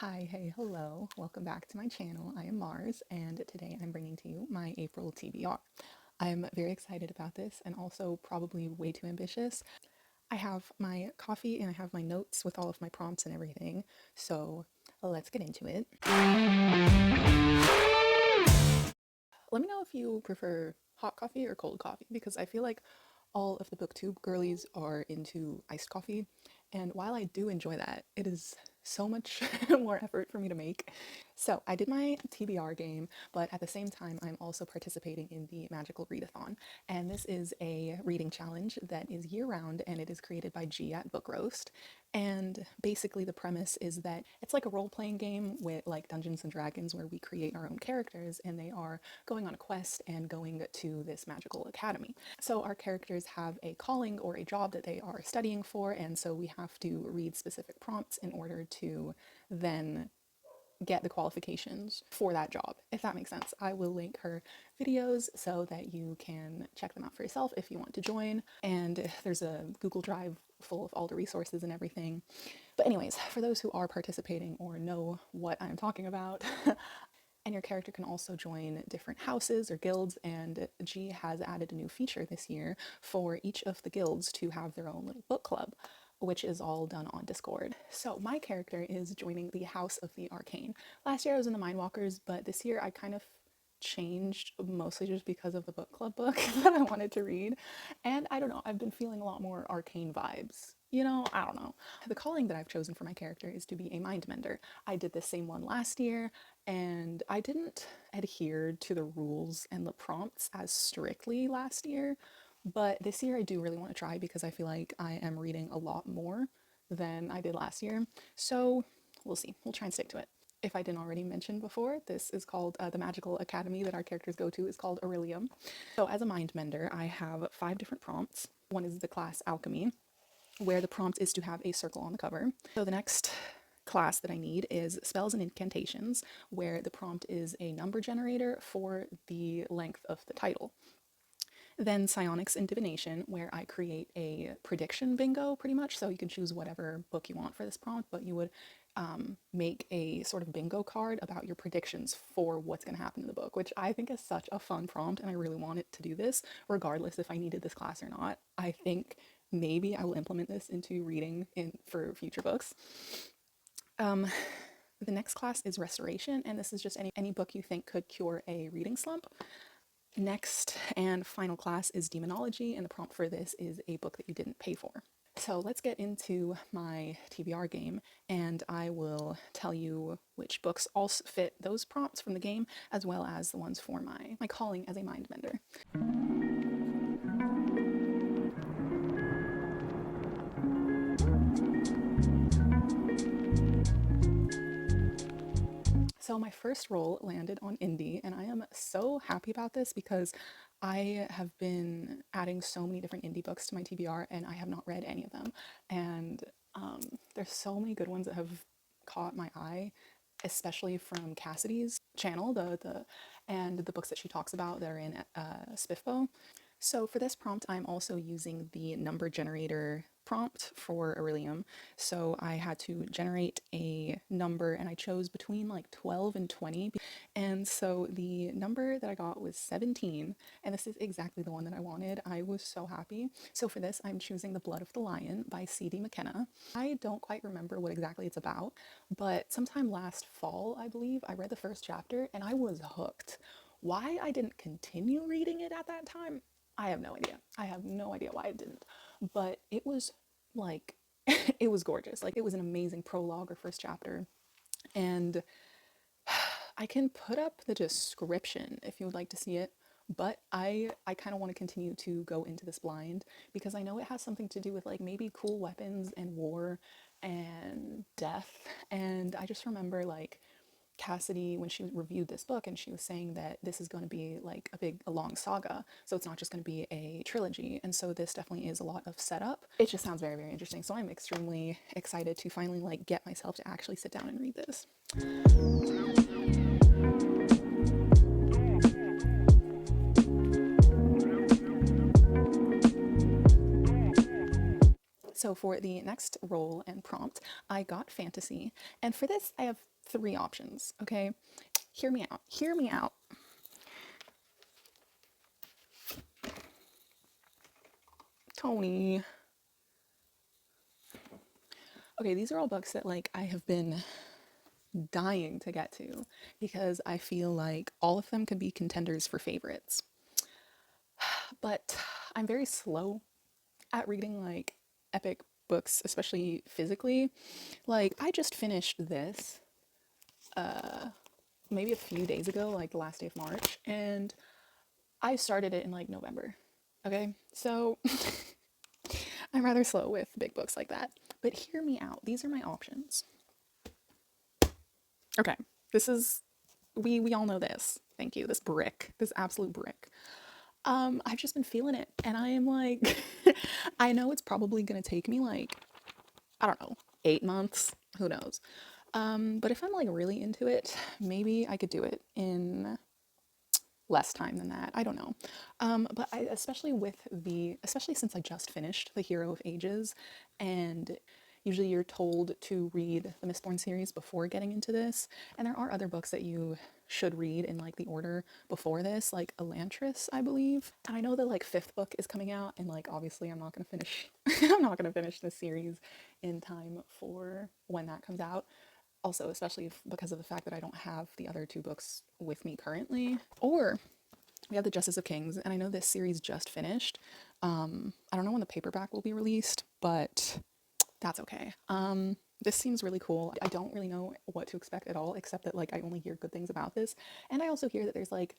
Hi, hey, hello. Welcome back to my channel. I am Mars, and today I'm bringing to you my April TBR. I'm very excited about this and also probably way too ambitious. I have my coffee and I have my notes with all of my prompts and everything, so let's get into it. Let me know if you prefer hot coffee or cold coffee because I feel like all of the booktube girlies are into iced coffee, and while I do enjoy that, it is so much more effort for me to make. So I did my TBR game, but at the same time, I'm also participating in the Magical Readathon. And this is a reading challenge that is year round and it is created by G at Book Roast. And basically, the premise is that it's like a role playing game with like Dungeons and Dragons where we create our own characters and they are going on a quest and going to this magical academy. So our characters have a calling or a job that they are studying for, and so we have to read specific prompts in order to then get the qualifications for that job, if that makes sense. I will link her videos so that you can check them out for yourself if you want to join. And there's a Google Drive full of all the resources and everything. But anyways, for those who are participating or know what I'm talking about, and your character can also join different houses or guilds, and G has added a new feature this year for each of the guilds to have their own little book club, which is all done on Discord. So my character is joining the House of the Arcane. Last year I was in the Mindwalkers, but this year I kind of changed mostly just because of the book club book that I wanted to read. And I don't know, I've been feeling a lot more arcane vibes. I don't know. The calling that I've chosen for my character is to be a mind mender. I did this same one last year, and I didn't adhere to the rules and the prompts as strictly last year, but this year I do really want to try because I feel like I am reading a lot more than I did last year. So we'll see. We'll try and stick to it. If I didn't already mention before, this is called the magical academy that our characters go to is called Orilium. So as a mind mender, I have 5 different prompts. One is the class alchemy, where the prompt is to have a circle on the cover. So the next class that I need is spells and incantations, where the prompt is a number generator for the length of the title. Then psionics and divination, where I create a prediction bingo pretty much. So you can choose whatever book you want for this prompt, but you would make a sort of bingo card about your predictions for what's going to happen in the book, which I think is such a fun prompt. And I really want it to do this, regardless if I needed this class or not. I think maybe I will implement this into reading for future books. The next class is restoration, and this is just any book you think could cure a reading slump. Next and final class is demonology, and the prompt for this is a book that you didn't pay for. So let's get into my TBR game, and I will tell you which books also fit those prompts from the game, as well as the ones for my calling as a mind mender. So my first roll landed on indie, and I am so happy about this because I have been adding so many different indie books to my TBR, and I have not read any of them. And there's so many good ones that have caught my eye, especially from Cassidy's channel, and the books that she talks about that are in Spiffbo. So for this prompt, I'm also using the number generator prompt for Orilium. So I had to generate a number and I chose between like 12 and 20. And so the number that I got was 17, and this is exactly the one that I wanted. I was so happy. So for this, I'm choosing The Blood of the Lion by C.D. McKenna. I don't quite remember what exactly it's about, but sometime last fall, I believe, I read the first chapter and I was hooked. Why I didn't continue reading it at that time, I have no idea. I have no idea why I didn't. But it was like, it was gorgeous. Like, it was an amazing prologue or first chapter. And I can put up the description if you would like to see it. But I kind of want to continue to go into this blind because I know it has something to do with like maybe cool weapons and war and death. And I just remember like Cassidy when she reviewed this book and she was saying that this is going to be like a long saga, so it's not just going to be a trilogy, and so this definitely is a lot of setup. It just sounds very, very interesting, so I'm extremely excited to finally like get myself to actually sit down and read this. So for the next role and prompt, I got fantasy. And for this, I have three options, okay? Hear me out. Hear me out. Tony. Okay, these are all books that like I have been dying to get to because I feel like all of them could be contenders for favorites. But I'm very slow at reading like epic books, especially physically. Like I just finished this maybe a few days ago, like the last day of March, and I started it in like November. Okay, so I'm rather slow with big books like that. But hear me out. These are my options. Okay, this is we all know this. Thank you. This brick, this absolute brick. I've just been feeling it, and I am like, I know it's probably gonna take me like I don't know 8 months. Who knows? But if I'm like really into it, maybe I could do it in less time than that. I don't know. But I, especially since I just finished The Hero of Ages, and usually you're told to read the Mistborn series before getting into this. And there are other books that you should read in like the order before this, like Elantris, I believe. And I know the like fifth book is coming out, and like obviously I'm not gonna finish I'm not gonna finish this series in time for when that comes out, also especially because of the fact that I don't have the other two books with me currently. Or we have the Justice of Kings, and I know this series just finished. I don't know when the paperback will be released, but that's okay. This seems really cool. I don't really know what to expect at all, except that like I only hear good things about this, and I also hear that there's like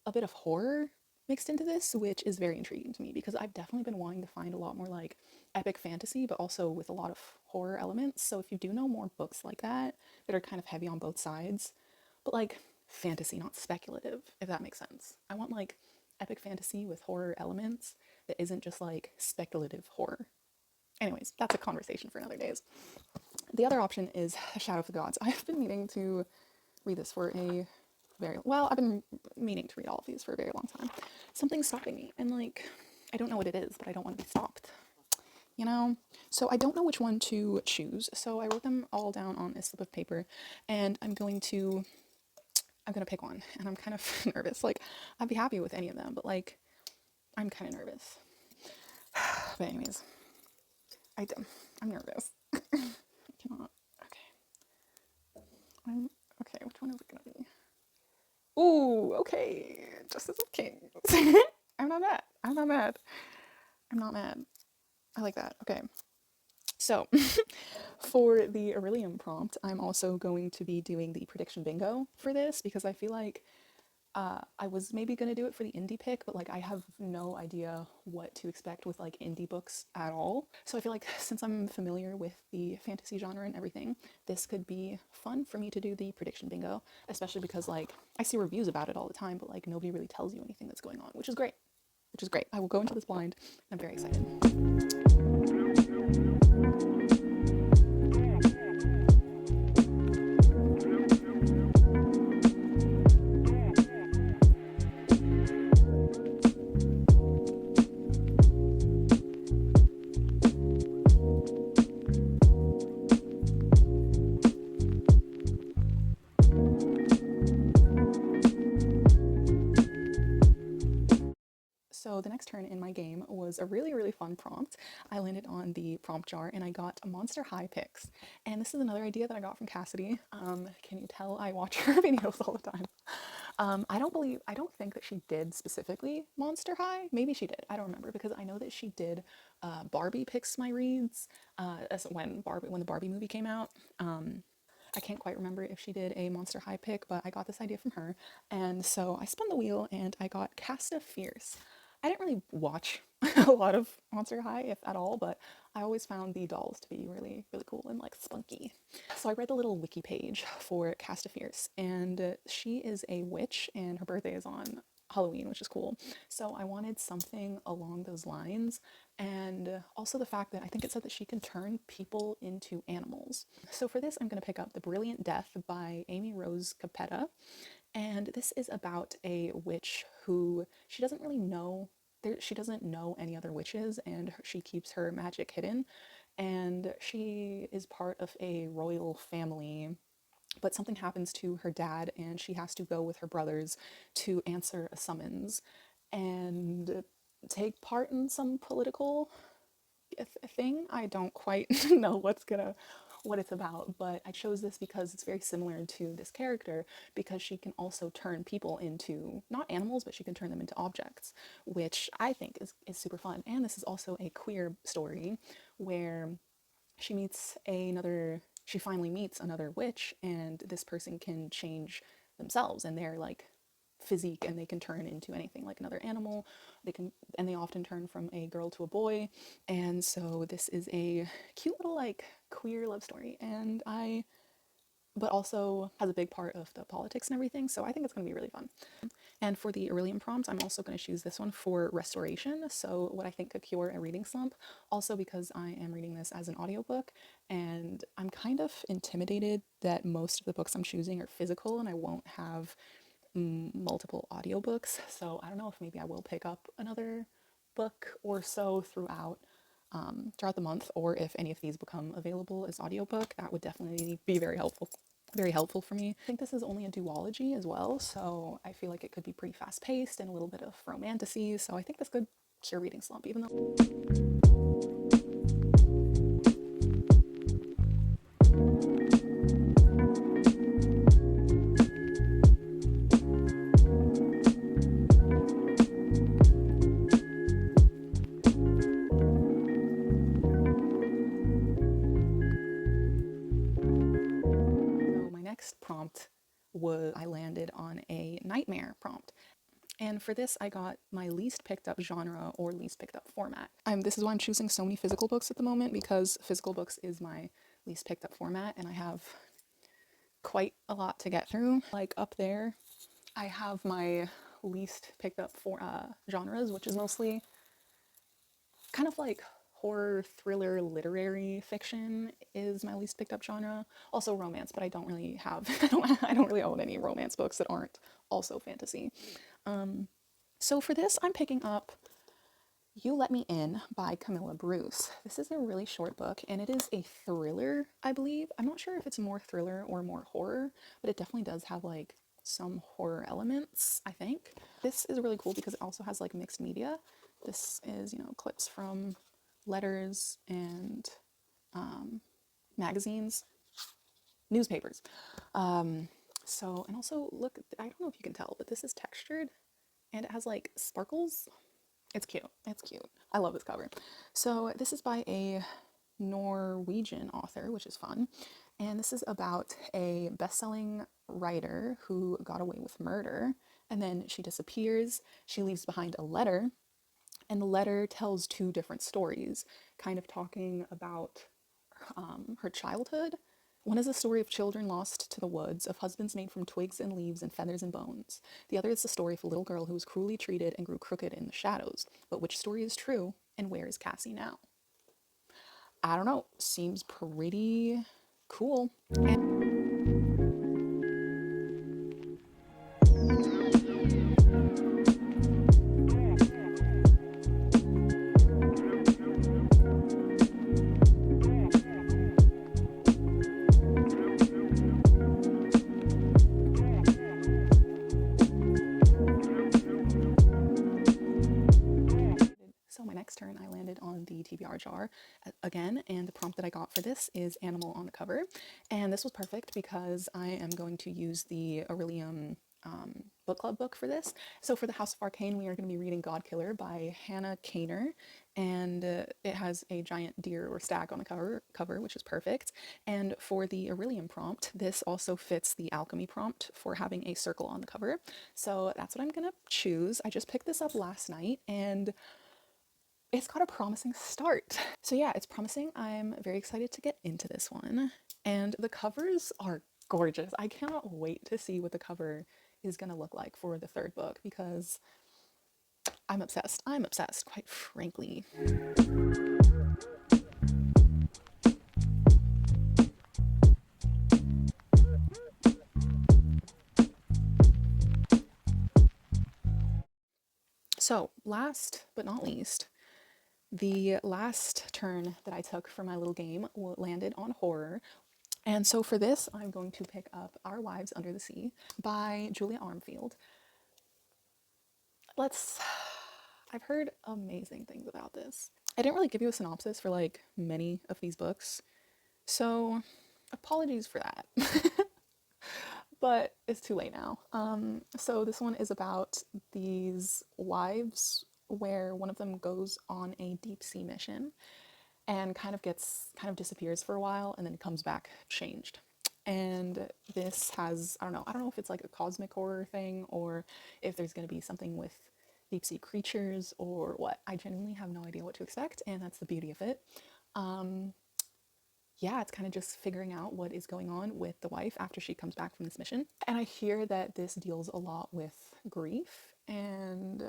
a bit of horror mixed into this, which is very intriguing to me because I've definitely been wanting to find a lot more like epic fantasy, but also with a lot of horror elements. So if you do know more books like that are kind of heavy on both sides, but like fantasy, not speculative, if that makes sense. I want like epic fantasy with horror elements that isn't just like speculative horror. Anyways, that's a conversation for another days. The other option is Shadow of the Gods. I've been meaning to read this for a I've been meaning to read all of these for a very long time. Something's stopping me, and like, I don't know what it is, but I don't want to be stopped. You know? So I don't know which one to choose. So I wrote them all down on a slip of paper, and I'm gonna pick one, and I'm kind of nervous. Like, I'd be happy with any of them, but like, I'm kind of nervous. But anyways, I, I'm nervous. I cannot. Okay. Okay. Which one is it gonna be? Ooh. Okay. Justice of Kings. I'm not mad. I'm not mad. I'm not mad. I like that. Okay. So, for the Orilium prompt, I'm also going to be doing the prediction bingo for this because I feel like I was maybe gonna do it for the indie pick, but like I have no idea what to expect with like indie books at all. So I feel like since I'm familiar with the fantasy genre and everything, this could be fun for me to do the prediction bingo, especially because like I see reviews about it all the time, but like nobody really tells you anything that's going on, which is great. Which is great. I will go into this blind, and I'm very excited. So the next turn in my game was a really, really fun prompt. I landed on the prompt jar and I got Monster High picks. And this is another idea that I got from Cassidy. Can you tell I watch her videos all the time? I don't think that she did specifically Monster High. Maybe she did. I don't remember because I know that she did Barbie picks my reads when the Barbie movie came out. I can't quite remember if she did a Monster High pick, but I got this idea from her. And so I spun the wheel and I got Casta Fierce. I didn't really watch a lot of Monster High, if at all, but I always found the dolls to be really, really cool and like spunky. So I read the little wiki page for Casta Fierce, and she is a witch, and her birthday is on Halloween, which is cool. So I wanted something along those lines, and also the fact that I think it said that she can turn people into animals. So for this, I'm going to pick up The Brilliant Death by Amy Rose Capetta, and this is about a witch who she doesn't know any other witches, and she keeps her magic hidden. and she is part of a royal family, but something happens to her dad and she has to go with her brothers to answer a summons and take part in some political thing. I don't quite know what it's about, but I chose this because it's very similar to this character, because she can also turn people into not animals, but she can turn them into objects, which I think is super fun. And this is also a queer story where she finally meets another witch, and this person can change themselves and their like physique, and they can turn into anything, like another animal. They often turn from a girl to a boy. And so this is a cute little like queer love story, and I but also has a big part of the politics and everything, so I think it's going to be really fun. And for the Orilium prompt, I'm also going to choose this one for restoration, so what I think could cure a reading slump, also because I am reading this as an audiobook, and I'm kind of intimidated that most of the books I'm choosing are physical and I won't have multiple audiobooks, so I don't know if maybe I will pick up another book or so throughout the month, or if any of these become available as audiobook, that would definitely be very helpful for me. I think this is only a duology as well, so I feel like it could be pretty fast paced and a little bit of romantasy, so I think this could cure reading slump, even though so my next prompt was I landed on a nightmare prompt. And for this, I got my least picked up genre or least picked up format. This is why I'm choosing so many physical books at the moment, because physical books is my least picked up format, and I have quite a lot to get through. Like up there, I have my least picked up for genres, which is mostly kind of like horror, thriller, literary fiction is my least picked up genre. Also romance, but I don't really have I don't really own any romance books that aren't also fantasy. So for this, I'm picking up You Let Me In by Camilla Bruce. This is a really short book, and it is a thriller, I believe. I'm not sure if it's more thriller or more horror, but it definitely does have like some horror elements, I think. This is really cool because it also has like mixed media. This is, clips from letters and magazines, newspapers. And also look, I don't know if you can tell, but this is textured and it has like sparkles. It's cute. It's cute. I love this cover. So this is by a Norwegian author, which is fun. And this is about a best-selling writer who got away with murder, and then she disappears. She leaves behind a letter, and the letter tells two different stories, kind of talking about her childhood. One is a story of children lost to the woods, of husbands made from twigs and leaves and feathers and bones. The other is the story of a little girl who was cruelly treated and grew crooked in the shadows. But which story is true, and where is Cassie now? I don't know. Seems pretty cool. So my next turn, I landed on the TBR jar again, and the prompt that I got for this is animal on the cover. And this was perfect because I am going to use the Orilium book club book for this. So for the House of Arcane, we are going to be reading Godkiller by Hannah Kaner, and it has a giant deer or stag on the cover, which is perfect. And for the Orilium prompt, this also fits the alchemy prompt for having a circle on the cover. So that's what I'm going to choose. I just picked this up last night, and it's got a promising start. So yeah, it's promising. I'm very excited to get into this one. And the covers are gorgeous. I cannot wait to see what the cover is going to look like for the third book, because I'm obsessed. I'm obsessed, quite frankly. So last but not least, The last turn that I took for my little game landed on horror. And so for this, I'm going to pick up Our Wives Under the Sea by Julia Armfield. I've heard amazing things about this. I didn't really give you a synopsis for like many of these books, so apologies for that. But it's too late now. So this one is about these wives where one of them goes on a deep sea mission and kind of disappears for a while and then comes back changed. And this has, I don't know if it's like a cosmic horror thing or if there's going to be something with deep sea creatures or what. I genuinely have no idea what to expect, and that's the beauty of it. Yeah, it's kind of just figuring out what is going on with the wife after she comes back from this mission. And I hear that this deals a lot with grief, and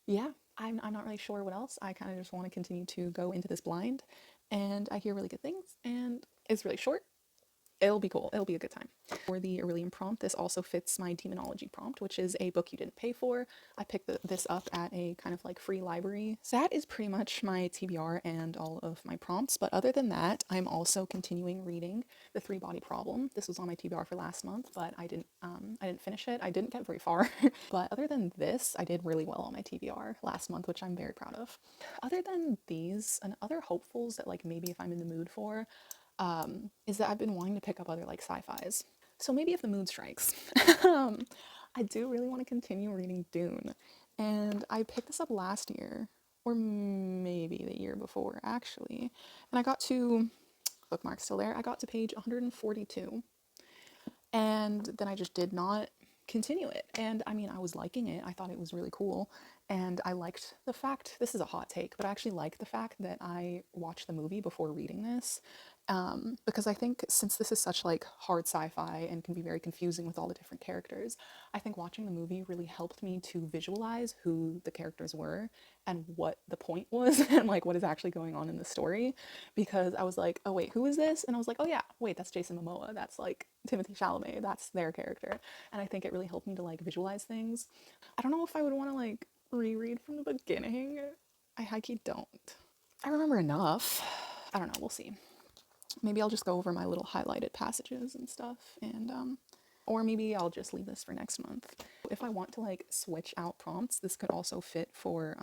yeah, I'm not really sure what else. I kind of just want to continue to go into this blind, and I hear really good things, and it's really short. It'll be cool. It'll be a good time. For the Orilium prompt, this also fits my demonology prompt, which is a book you didn't pay for. I picked this up at a kind of like free library. So that is pretty much my TBR and all of my prompts. But other than that, I'm also continuing reading The Three Body Problem. This was on my TBR for last month, but I didn't finish it. I didn't get very far. But other than this, I did really well on my TBR last month, which I'm very proud of. Other than these and other hopefuls that like maybe if I'm in the mood for, is that I've been wanting to pick up other like sci-fis. So maybe if the mood strikes, I do really want to continue reading Dune. And I picked this up last year, or maybe the year before actually. And I got to, bookmark still there, I got to page 142. And then I just did not continue it. And I mean, I was liking it. I thought it was really cool. And I liked the fact, this is a hot take, but I actually liked the fact that I watched the movie before reading this. Because I think since this is such like hard sci-fi and can be very confusing with all the different characters, I think watching the movie really helped me to visualize who the characters were and what the point was and like what is actually going on in the story. Because I was like, oh wait, who is this? And I was like, oh yeah, wait, that's Jason Momoa. That's like Timothy Chalamet. That's their character. And I think it really helped me to like visualize things. I don't know if I would want to like reread from the beginning. I high-key don't. I remember enough. I don't know, we'll see. Maybe I'll just go over my little highlighted passages and stuff, and or maybe I'll just leave this for next month. If I want to like switch out prompts, this could also fit for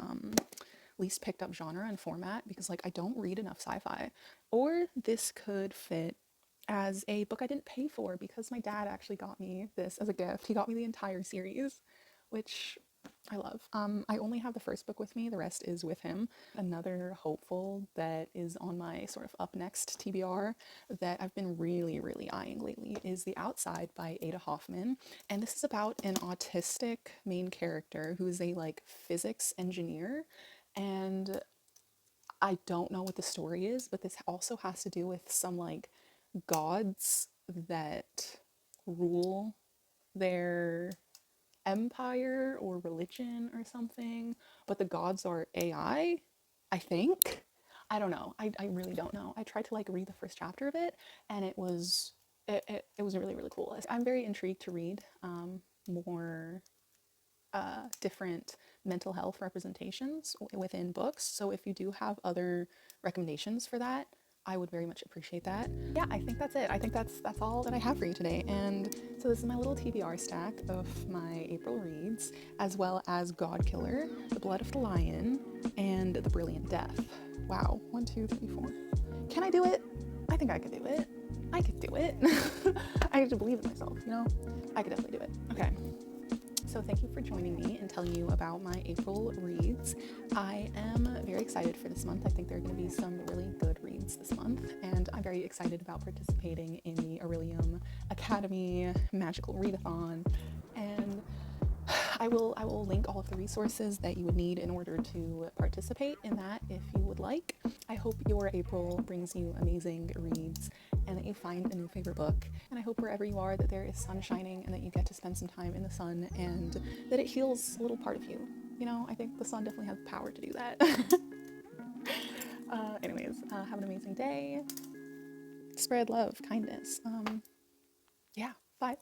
least picked up genre and format, because like I don't read enough sci-fi. Or this could fit as a book I didn't pay for because my dad actually got me this as a gift. He got me the entire series, which I love. I only have the first book with me, the rest is with him. Another hopeful that is on my sort of up next TBR that I've been really, really eyeing lately is The Outside by Ada Hoffman. And this is about an autistic main character who is a like physics engineer. And I don't know what the story is, but this also has to do with some like gods that rule their empire or religion or something, but the gods are I think. I don't know. I really don't know. I tried to like read the first chapter of it, and it was really, really cool. I'm very intrigued to read more different mental health representations within books. So if you do have other recommendations for that, I would very much appreciate that. Yeah, I think that's it. I think that's all that I have for you today. And so this is my little TBR stack of my April reads, as well as Godkiller, The Blood of the Lion, and The Brilliant Death. Wow, 1, 2, 3, 4. Can I do it? I think I could do it. I could do it. I need to believe in myself, you know? I could definitely do it. Okay. So thank you for joining me and telling you about my April reads. I am very excited for this month. I think there are going to be some really good reads this month, and I'm very excited about participating in the Orilium Academy Magical Readathon. And I will link all of the resources that you would need in order to participate in that if you would like. I hope your April brings you amazing reads and that you find a new favorite book. And I hope wherever you are that there is sun shining and that you get to spend some time in the sun and that it heals a little part of you. You know, I think the sun definitely has the power to do that. Anyways, have an amazing day. Spread love, kindness. Yeah, bye.